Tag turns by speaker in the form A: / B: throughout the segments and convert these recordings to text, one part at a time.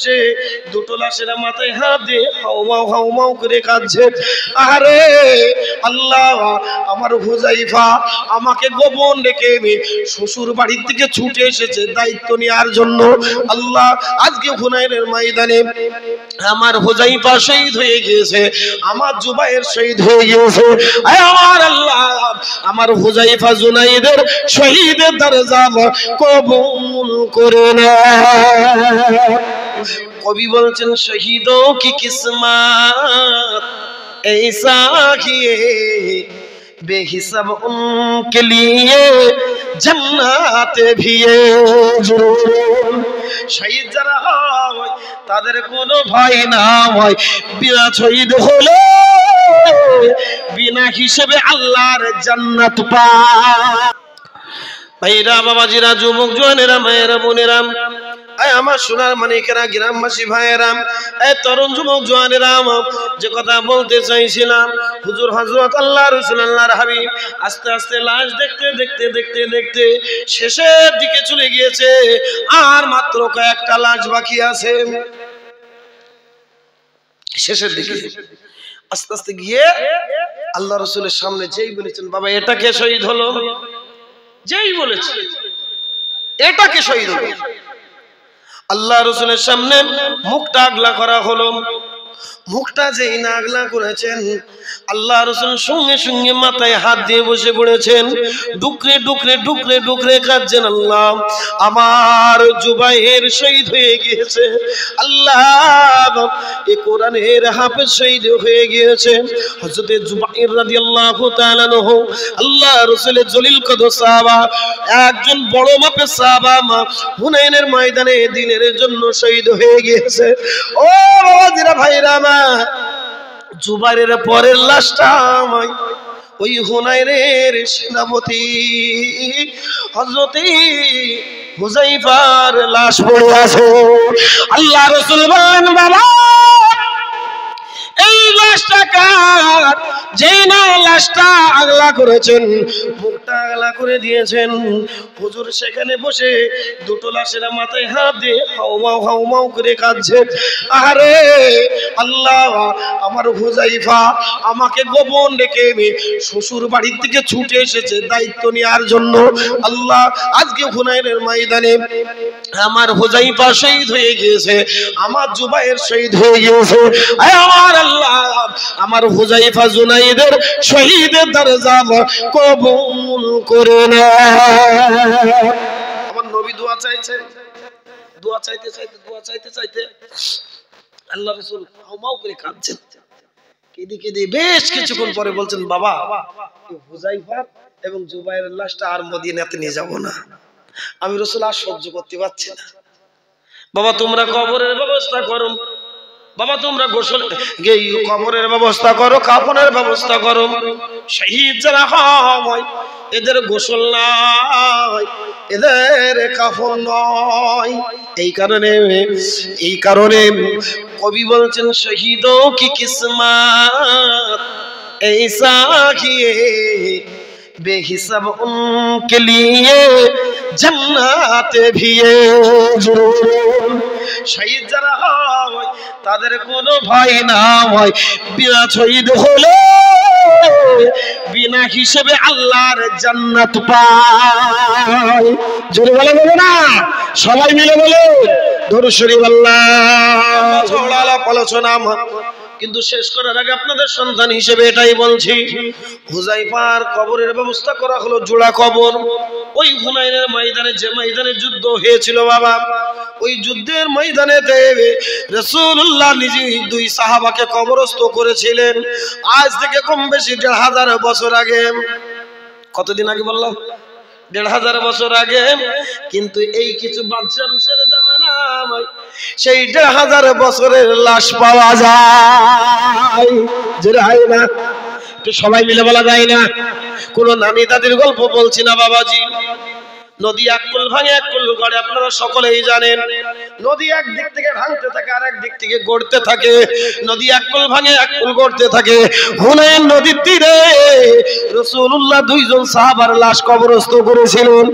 A: সে দুটো লাশের মাথায় হাত দিয়ে হাউমাউ করে কাঁদছে। আরে আল্লাহ, আমার হুজাইফা আমাকে গোপন রেখে শ্বশুর বাড়ির থেকে ছুটে এসেছে দায়িত্ব নেওয়ার জন্য। আল্লাহ, আজকে হুনাইনের ময়দানে আমার হুজাইফা শহীদ হয়ে গিয়েছে, আমার জুবাইর শহীদ হয়ে গিয়েছে। আমার আল্লাহ, আমার হুজাইফা জুনাইদের শহীদের দরজা কবুল করে নেয়। কবি বলছেন, শহীদোं की किस्मत ऐसा किए बेहिसाब उनके लिए जन्नत भी है। শহীদ যারা হয় তাদের কোনো ভয় না হয়, বিনা শহীদ হলে বিনা হিসেবে আল্লাহর জান্নাত পায়। ভাইরা, বাবাজিরা, যুবক জওয়ানেরা, মায়েরা, বোনেরা, আমার সোনার মানিকেরা, গ্রামবাসী ভাইয়েরা, তরুণ যুবক জওয়ানেরা, যে কথা বলতে চাইছিলাম, হুজুর হযরত আল্লাহ রাসূল আল্লাহর হাবিব আস্তে আস্তে লাশ দেখতে দেখতে দেখতে দেখতে শেষের দিকে চলে গিয়েছে। আর মাত্র কয়েকটা লাশ বাকি আছে। শেষের দিকে আস্তে আস্তে গিয়ে আল্লাহ রাসূলের সামনে যেই বলেছেন, বাবা এটাকে শহীদ হলো, যেই বলেছে এটাকে শহীদ হলো, আল্লাহ রাসূলের সামনে মুখটা আগলা করা হলো। মুখটা যেই না আগলা করেছেন, আল্লাহ রাসূল সঙ্গে সঙ্গে মাথায় হাত দিয়ে বসে পড়েছেন, ডুকরে ডুকরে ডুকরে ডুকরে কাঁদছেন, আল্লাহ আমার জুবাইর শহীদ হয়ে গিয়েছে, আল্লাহ এই কোরআনের হাফেজ শহীদ হয়ে গিয়েছে। হযরত জুবাইর রাদিয়াল্লাহু তাআলা আনহু আল্লাহ রাসূলের জলিল কদর সাহাবা, একজন বড় মাপের সাহাবা, হুনাইনের ময়দানে দ্বীনের জন্য শহীদ হয়ে গিয়েছে। ও বাবাজিরা, ভাইরা আমার, জুবাইরের পরের লাশটা ওই হুনাইনের সেনাপতি হযরত হুজাইফার লাশ পড়ে আছে। আল্লাহ রাসূল বলেন, বাবা এই লাশটা কার? যেই না লাশটা আগলা করেছেন, মুখটা আগলা করে দিয়েছেন, হুজুর সেখানে বসে দুটো লাশের মাথায় হাত দিয়ে হাউমাউ করে কাঁদছে। আরে আল্লাহ, আমার হুজাইফা আমাকে গোপন রেখে শ্বশুর বাড়ির থেকে ছুটে এসেছে দায়িত্ব নেওয়ার জন্য। আল্লাহ, আজকে হুনাইনের ময়দানে আমার হুজাইফা শহীদ হয়ে গিয়েছে, আমার জুবাইর শহীদ হয়ে গিয়েছে। আমার আল্লাহ, আমার হুজাইফা জুনাইদের শহীদের দরজা কবুল করে নেয়। আমার নবী দোয়া চাইছে, দোয়া চাইতে চাইতে দোয়া চাইতে চাইতে আল্লাহ রাসূল হাউমাউ করে কাঁদছেন। কেঁদে কেঁদে বেশ কিছুক্ষণ পরে বলছেন, বাবা হুজাইফা এবং জুবাইরের লাশটা আর মদিনাতে নিয়ে যাব না, আমি রাসূল আর সহ্য করতে পারছি না। বাবা তোমরা কবরের ব্যবস্থা করো, বাবা তোমরা গোসল কবরের ব্যবস্থা করো, কাফনের ব্যবস্থা করো। শহীদ যারা হয় এদের গোসল নাই, এদের কাফন নয়। এই কারণে কবি বলছেন, শহীদোं की किस्मत ऐसा किए बेहिसाब उनके लिए जन्नत भी है। শহীদ যারা হয় তাদের কোনো ভয় না হয়, বিনা শহীদ হলে বিনা হিসেবে আল্লাহর জান্নাত পায়। জোরে বলে বলো না, সবাই মিলে বলো দরুদ শরীফ। আল্লাহ আলোচনা কিন্তু শেষ করার আগে আপনাদের সন্তান হিসেবে এটাই বলছি, হুজাইফার কবরের ব্যবস্থা করা হলো জোড়া কবর। ওই হুনাইনের ময়দানে যে ময়দানে যুদ্ধ হয়েছিল বাবা, ওই যুদ্ধের ময়দানে রাসূলুল্লাহ নিজে দুই সাহাবাকে কবরস্থ করেছিলেন। আজ থেকে কম বেশি ১৫০০ বছর আগে। কতদিন আগে বললাম? ১৫০০ বছর আগে। কিন্তু এই কিছু বাদশা রুশের জামানায় সেই ১৫০০ বছরের লাশ পাওয়া যায়। যেটা হয় না, একটু সবাই মিলে বলা যায় না। কোন নানি দাদির গল্প বলছি না বাবাজি। নদী এক কুল ভাঙে এক কুল গড়ে, আপনারা সকলেই জানেন। নদী এক দিক থেকে ভাঙতে থাকে আর এক দিক থেকে গড়তে থাকে। নদী এক কুল ভাঙে এক কুল গড়তে থাকে। হুনাইন নদীর তীরে রাসূলুল্লাহ দুইজন সাহাবার লাশ কবরস্থ করেছিলেন।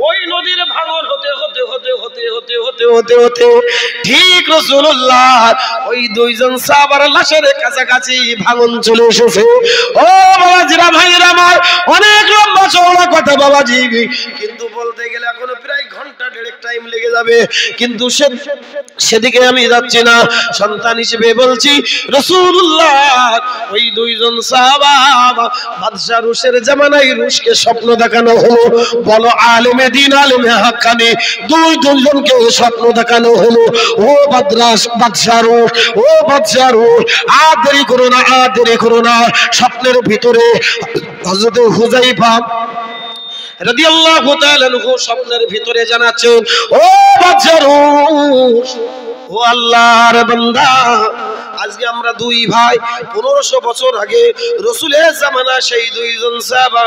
A: ওই নদীর ভাঙন হতে হতে হতে হতে হতে হতে হতে হতে ঠিক রাসূলুল্লাহ ওই দুইজন সাহাবার লাশের কাছাকাছি ভাঙন চলে এসেছে। ও বাবাজিরা ভাইরা আমার, অনেক লম্বা চওড়া কথা বাবাজি, কিন্তু বলতে গেলে এখনো প্রায় ঘন্টা দেড়েক টাইম লেগে যাবে, কিন্তু সেদিকে আমি যাচ্ছি না। সন্তান হিসেবে বলছি, রাসূলুল্লাহ ওই দুইজন সাহাবা বাদশা রুশের জামানায় রুশকে স্বপ্ন দেখানো হলো। বলো আলেমে দিন আলেমে হাক্কানি দুইজনকে স্বপ্ন দেখানো হলো। ও বাদশা রুশ, ও বাদশা রুশ, আর দেরি করো না, আর দেরি করো না। স্বপ্নের ভিতরে হযরত হুযায়ফা রাদিয়াল্লাহু তাআলা আনহু স্বপ্নের ভিতরে জানাচ্ছেন, ও বাদশা রুশ, ও আল্লাহর বান্দা, আজকে আমরা দুই ভাই 1500 বছর আগে রাসূলের জামানা সেই দুইজন সাহাবা,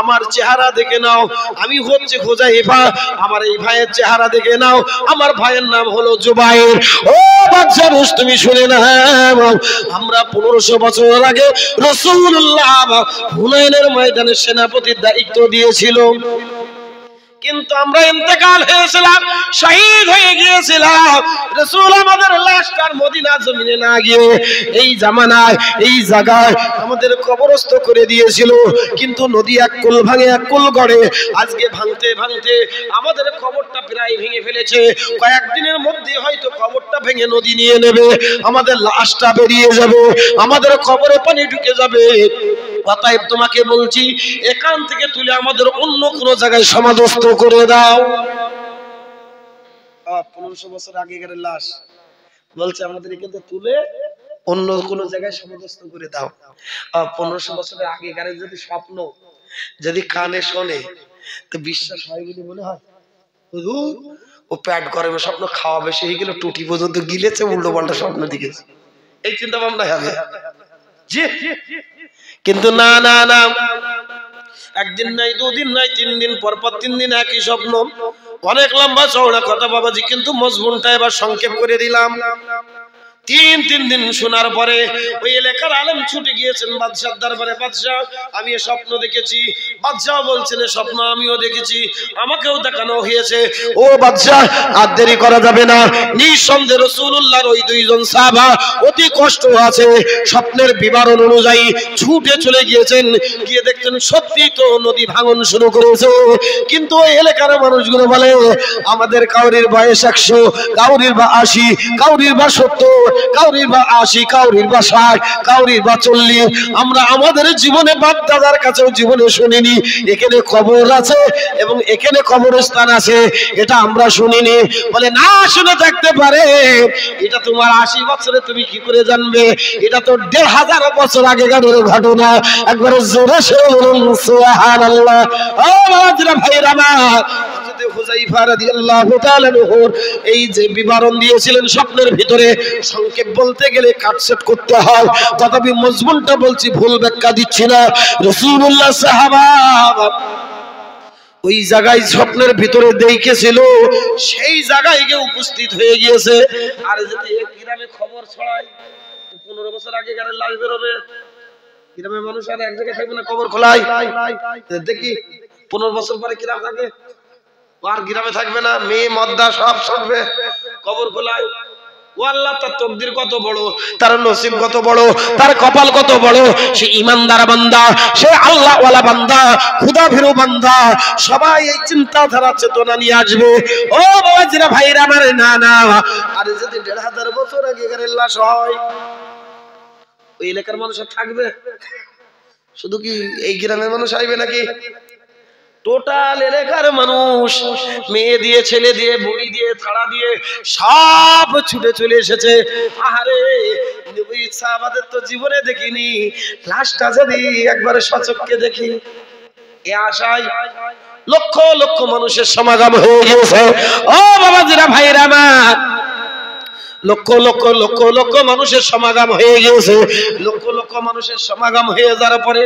A: আমার চেহারা দেখে নাও, আমি হচ্ছে হুযায়ফা, আমার এই ভাইয়ের চেহারা দেখে নাও, আমার ভাইয়ের নাম হলো জুবাইর। ও বাদশা রুশ, তুমি শুনে নাও, আমরা 1500 বছর আগে রাসূলুল্লাহ হুনাইনের ময়দানে সেনাপতির দায়িত্ব দিয়েছিল, কিন্তু আমরা ইন্তেকাল হয়েছিলাম, শহীদ হয়ে গিয়েছিলাম। রাসূল আমাদের লাশটার মদিনা জমিনে না গিয়ে এই জামানায় এই জায়গায় আমাদের কবরস্থ করে দিয়েছিল, কিন্তু নদী এক কুল ভাঙে এক কুল গড়ে, আজকে ভাঙতে ভাঙতে আমাদের কবরটা প্রায় ভেঙে ফেলেছে। কয়েকদিনের মধ্যে হয়তো কবরটা ভেঙে নদী নিয়ে নেবে, আমাদের লাশটা বেরিয়ে যাবে, আমাদের কবরে পানি ঢুকে যাবে। অতএব তোমাকে বলছি, এখান থেকে তুলে আমাদের অন্য কোন জায়গায় সমাধিস্থ করে দাও। 1500 বছর আগেকার লাশ বলছে আমাদের এখান থেকে তুলে অন্য কোন জায়গায় সমাধিস্থ করে দাও। 1500 বছরের আগেকার যদি স্বপ্ন যদি কানে শোনে তো বিশ্বাস হয় বলে মনে হয়? হুজুর ও পেট গরমে স্বপ্ন, খাওয়া বেশি হয়ে গেল, টুটি পর্যন্ত গিলেছে, উল্টো পাল্টা স্বপ্ন দেখেছে, এই চিন্তা ভাবনা হবে। জি, কিন্তু না না না, একদিন নাই, দুদিন নাই, 3 দিন পর পর 3 দিন একই স্বপ্ন। অনেক লম্বা চওড়া কথা বাবাজি, কিন্তু মজমুনটা এবার সংক্ষেপ করে দিলাম। 3 দিন শোনার পরে ওই এলাকার আলেম ছুটে গিয়েছেন বাদশার দরবারে, বাদশাহ আমি এ স্বপ্ন দেখেছি। বাদশাহ বলছেন এ স্বপ্ন আমিও দেখেছি, আমাকেও দেখানো হয়েছে। ও বাদশাহ, আর দেরি করা যাবে না, নিঃসন্দেহে রাসূলুল্লাহর ওই দুইজন সাহাবা অতি কষ্ট আছে। স্বপ্নের বিবরণ অনুযায়ী ছুটে চলে গিয়েছেন, গিয়ে দেখছেন সত্যি তো নদী ভাঙন শুরু করেছে। কিন্তু ওই এলাকার মানুষগুলো বলে আমাদের কাউরির বয়স 100, কাউরির বা 80, কাউরির বা 70, কাউরির বা 80, কাউরির বা 60, কাউরির বা 40। আমরা আমাদের জীবনে বাপ দাদার কাছেও জীবনে শুনিনি এখানে কবর আছে এবং এখানে কবরস্থান আছে, এটা আমরা শুনিনি। বলে না, শুনে থাকতে পারে, এটা তোমার 80 বছরে তুমি কি করে জানবে? এটা তো 1500 বছর আগেকার ঘটনা। একবার জোরে সুবহানাল্লাহ। ও বাবাজিরা ভাইরা আমার, হুযায়ফা রাদিয়াল্লাহু তাআলা আনহুর এই যে বিবরণ দিয়েছিলেন স্বপ্নের ভিতরে, সংক্ষেপ বলতে গেলে কাটছেট করতে হয়, তথাপি মজমুনটা বলছি, ভুল ব্যাখ্যা দিচ্ছি না। রাসূলুল্লাহ সাহাবা ওই জায়গায় স্বপ্নের ভিতরে দেখেছিল, সেই জায়গায় গিয়ে উপস্থিত হয়ে গিয়েছে। আর যদি এই গ্রামে খবর ছড়ায় 15 বছর আগে গাড়ির লাশ বেরোবে, গ্রামের মানুষ আর এক জায়গায় থাকবে না, কবর খোলাই দেখি 15 বছর পরে গ্রাম থাকে, আর গ্রামে থাকবে না, মেয়ে মদ্দা সব সরবে, কবর খোলায়। ও আল্লাহ, তার তকদির কত বড়, তার নসিব কত বড়, তার কপাল কত বড়। সে ইমানদার বান্দা, সে আল্লাহ ওয়ালা বান্দা, খোদা ভীরু বান্দা, সবাই এই চিন্তাধারা চেতনা নিয়ে আসবে। ও বাবাজিরা ভাইরা আমার, না না, আর যদি 1500 বছর আগেকার লাশ হয়, ওই এলাকার মানুষ থাকবে? শুধু কি এই গ্রামের মানুষ আইবে নাকি? টোটাল এলাকার মানুষ, মেয়ে দিয়ে, ছেলে দিয়ে, বুড়ি দিয়ে, থাড়া দিয়ে সব ছুটে চলে এসেছে। আরে নবী সাহাবাদের তো জীবনে দেখিনি, লাশটা যদি একবারে সচক্ষে দেখি, এ আশায় লক্ষ লক্ষ মানুষের সমাগম হয়ে গেছে। ও বাবাজিরা ভাইরা আমার, লক্ষ লক্ষ লক্ষ লক্ষ মানুষের সমাগম হয়ে গেছে। লক্ষ লক্ষ মানুষের সমাগম হয়ে যাওয়ার পরে,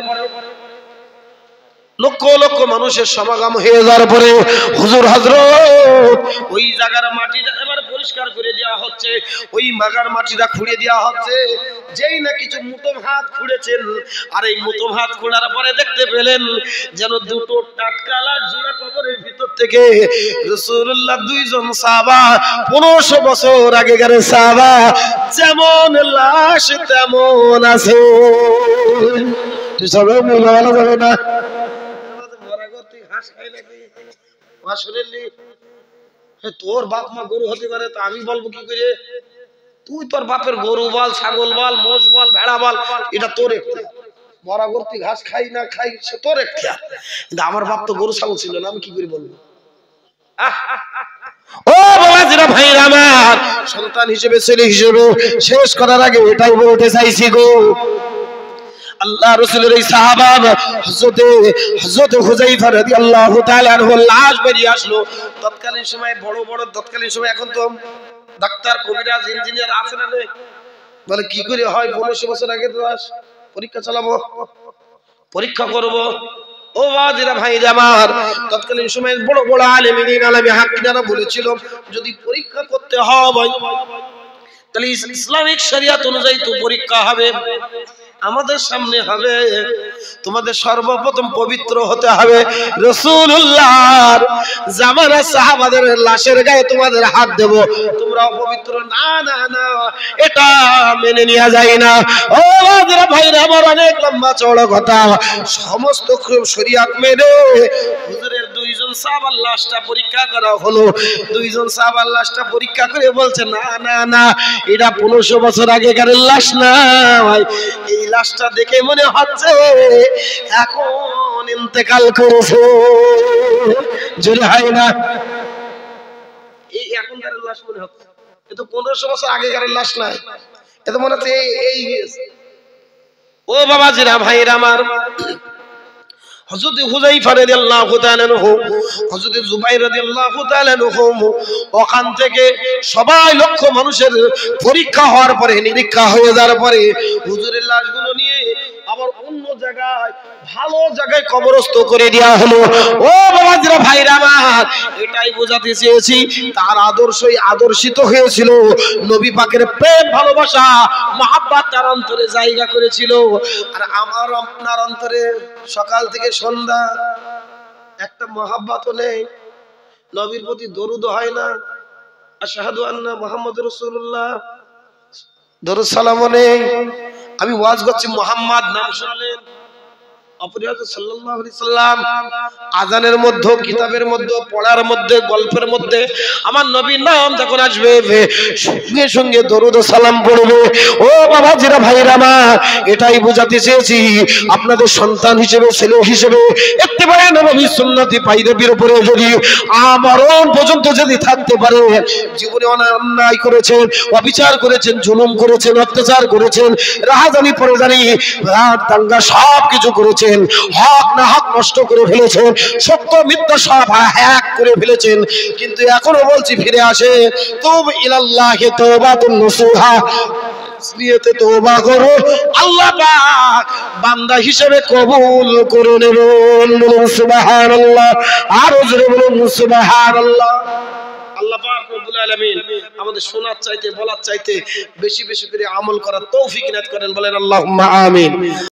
A: লক্ষ লক্ষ মানুষের সমাগম হয়ে যাওয়ার পরে হুজুর হযরত ওই জায়গার মাটিটা এবার পরিষ্কার করে দেওয়া হচ্ছে, ওই মাগার মাটিটা খুঁড়ে দেওয়া হচ্ছে। যেই না কিছু মুতো ভাত খুঁড়েছেন, আর এই মুতো ভাত খোঁড়ার পরে দেখতে পেলেন যেন দুটো টাটকা লাশ জোড়া কবরের ভিতর থেকে রাসূলুল্লাহ দুইজন সাহাবা 1500 বছর আগেকার সাহাবা যেমন লাশ তেমন আছে। সবাই মনে ভালো যাবে না, তোর বাপ মা গরু হতে পারে, তা আমি বলবো কি করে? তুই তোর বাপের গরু বল, ছাগল বল, মোষ বল, ভেড়া বল, এটা তোর বরাবর্তী ঘাস খাই না খাই সে তোর একটা। কিন্তু আমার বাপ তো গরু ছাগল ছিল না, আমি কি করে বলবো? ও বাবাজিরা ভাইরা আমার, সন্তান হিসেবে ছেলে হিসেবে শেষ করার আগে এটাই বলতে চাইছি গো, আল্লাহ রাসূলের এই সাহাবা হযরত হুযায়ফা রাদিয়াল্লাহু তাআলা আনহু লাশ বেরিয়ে আসলো। তৎকালীন সময় বড় বড়, তৎকালীন সময় এখন তো ডাক্তার, কবিরাজ, ইঞ্জিনিয়ার আছে না নেই? বলে কি করে হয়? 1500 বছর আগে লাশ পরীক্ষা চালাবো, পরীক্ষা করব। ও বাবাজিরা ভাইরা আমার, তৎকালীন সময় বড় বড় আলেমিন আলেমে হাকিমরা বলেছিল যদি পরীক্ষা করতে হয় তাহলে ইসলামিক শরিয়ত অনুযায়ী তো পরীক্ষা হবে। আমাদের সামনে হবে, তোমাদের সর্বপ্রথম পবিত্র হতে হবে। রাসূলুল্লাহর জামানার সাহাবাদের লাশের গায়ে তোমাদের হাত দেব, তোমরা অপবিত্র? না না না, এটা মেনে নেওয়া যায় না। ও বাবারা ভাইরা আমার, অনেক লম্বা চওড়া কথা। সমস্ত শরীয়ত মেনে হুজুরের দুইজন সাহাবার লাশটা পরীক্ষা করা হলো। দুইজন সাহাবার লাশটা পরীক্ষা করে বলছে না না না, এটা 1500 বছর আগেকার লাশ না, এই লাশটা দেখে মনে হচ্ছে এখন ইন্তেকাল করেছে। জোরে হয় না? এই এখনকার লাশ মনে হচ্ছে, এ তো 1500 বছর আগেকার লাশ না, এ তো মনে হচ্ছে এই। ও বাবাজিরা ভাইরা আমার, হযরত হুযায়ফা রাদিয়াল্লাহু তাআলা আনহু, হযরত জুবাইর রাদিয়াল্লাহু তাআলা আনহু, ওখান থেকে সবাই লক্ষ মানুষের পরীক্ষা হওয়ার পরে, নিরীক্ষা হয়ে যাওয়ার পরে হুজুরের লাশগুলো নিয়ে আবার অন্য জায়গায়, ভালো জায়গায় কবরস্থ করে দেওয়া হলো। ও বাবাজিরা ভাইরা আমার, এটাই বোঝাতে চেয়েছি তার আদর্শই আদর্শিত হয়েছিল। নবী পাকের প্রেম, ভালোবাসা, মহাব্বত তার অন্তরে জায়গা করেছিল। আর আমার আপনার অন্তরে সকাল থেকে সন্ধ্যা একটা মহাব্বতও নেই, নবীর প্রতি দরুদ হয় না, আশহাদু আন্না মুহাম্মাদুর রাসূলুল্লাহ দরুদ সালামও নেই। আমি ওয়াজ করছি, মুহাম্মদ নাম শুনলেন, অপরিহার্য সাল্লাল্লাহু আলাইহি সাল্লাম, আজানের মধ্যে, কিতাবের মধ্যে, পড়ার মধ্যে, গল্পের মধ্যে আমার নবীর নাম যখন আসবে সঙ্গে সঙ্গে দরুদ ও সালাম পড়বে। ও বাবাজিরা ভাইরা আমার, এটাই বোঝাতে চেয়েছি আপনাদের সন্তান হিসেবে, ছেলে হিসেবে ইত্তেবায়ে নবী সুন্নতি পাইরের উপরে যদি আমরণ পর্যন্ত যদি থাকতে পারে, জীবনে অন্যায় করেছেন, অবিচার করেছেন, জুলুম করেছেন, অত্যাচার করেছেন, রাহাজানি পরেজানি, রাত দাঙ্গা সব কিছু করেছেন, হক না হক নষ্ট করে ফেলেছেন, সত্য মিথ্যা সব হ্যাক করে ফেলেছেন, কিন্তু এখনো বলছি ফিরে আসে, তুব ইলাল্লাহি তাওবাতুন নসুহা, নিয়তে তওবা করো, আল্লাহ পাক বান্দা হিসেবে কবুল করে নেবেন। সুবহানাল্লাহ, আর জোরে বলুন সুবহানাল্লাহ। আল্লাহ পাক রব্বুল আলামিন আমাদের শোনার চাইতে, বলার চাইতে বেশি বেশি করে আমল করার তৌফিক ইনায়াত করেন, বলেন আল্লাহুম্মা আমিন।